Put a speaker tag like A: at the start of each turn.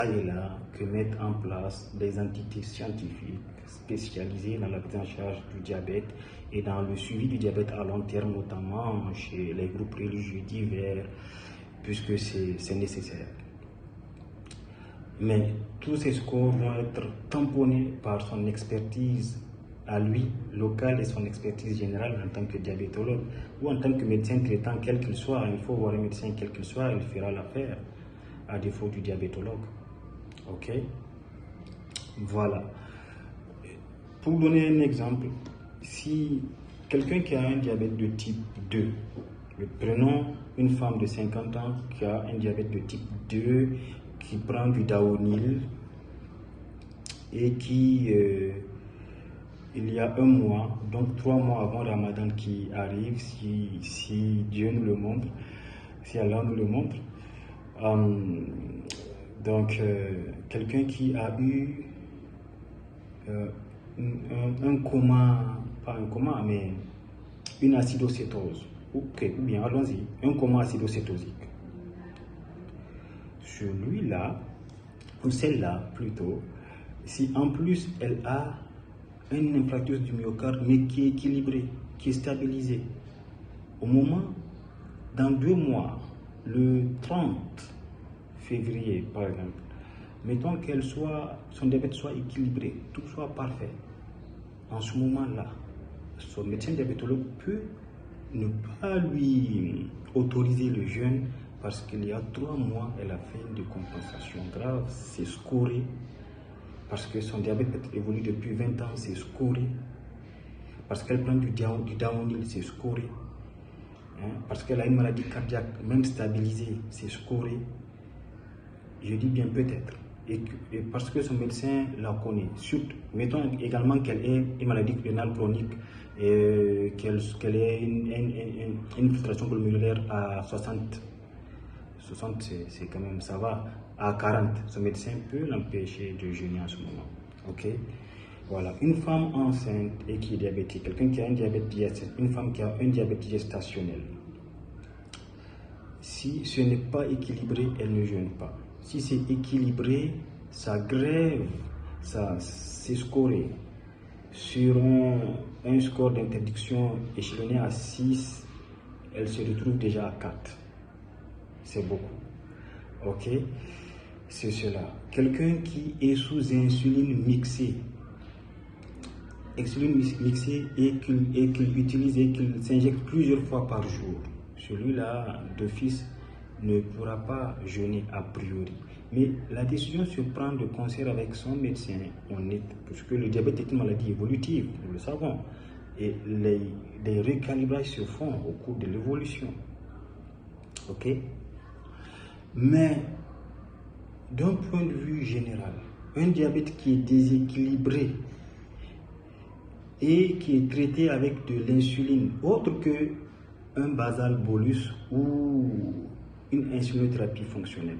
A: Et là que mettent en place des entités scientifiques spécialisées dans la prise en charge du diabète et dans le suivi du diabète à long terme, notamment chez les groupes religieux divers, puisque c'est nécessaire. Mais tous ces scores vont être tamponnés par son expertise à lui, locale, et son expertise générale en tant que diabétologue ou en tant que médecin traitant, quel qu'il soit. Il faut voir un médecin quel qu'il soit, il fera l'affaire, à défaut du diabétologue. Ok? Voilà. Pour donner un exemple, si quelqu'un qui a un diabète de type 2, prenons une femme de 50 ans qui a un diabète de type 2, qui prend du Daonil et qui, il y a un mois, donc 3 mois avant Ramadan qui arrive, si Dieu nous le montre, si Allah nous le montre, donc quelqu'un qui a eu un coma, pas un coma, mais une acidocétose, ou bien allons-y, un coma acidocétosique. Celui-là, ou celle-là plutôt, si en plus elle a un infarctus du myocarde, mais qui est équilibré, qui est stabilisé, au moment, dans 2 mois, le 30 février par exemple, mettons qu'elle soit, son diabète soit équilibré, tout soit parfait, en ce moment-là, son médecin diabétologue peut ne pas lui autoriser le jeûne parce qu'il y a 3 mois, elle a fait une décompensation grave, c'est scoré, parce que son diabète évolue depuis 20 ans, c'est scoré, parce qu'elle prend du Daonil, c'est scoré, parce qu'elle a une maladie cardiaque, même stabilisée, c'est scoré. Je dis bien peut-être. Et parce que son médecin la connaît. Surtout, mettons également qu'elle ait une maladie rénale chronique, qu'elle ait une filtration glomérulaire à 60. 60, c'est quand même, ça va. À 40, son médecin peut l'empêcher de jeûner en ce moment. Ok? Voilà. Une femme enceinte et qui est diabétique, quelqu'un qui a un diabète digestif, une femme qui a un diabète gestationnel, si ce n'est pas équilibré, elle ne jeûne pas. Si c'est équilibré, ça grève, c'est scoré. Sur un score d'interdiction échelonné à 6, elle se retrouve déjà à 4. C'est beaucoup. Ok? C'est cela. Quelqu'un qui est sous insuline mixée, et qu'il utilise et qu'il s'injecte plusieurs fois par jour, celui-là, d'office, ne pourra pas jeûner a priori. Mais la décision se prend de concert avec son médecin, parce que le diabète est une maladie évolutive, nous le savons. Et les recalibrages se font au cours de l'évolution. Ok? Mais, d'un point de vue général, un diabète qui est déséquilibré et qui est traité avec de l'insuline, autre que un basal bolus ou une insulinothérapie fonctionnelle,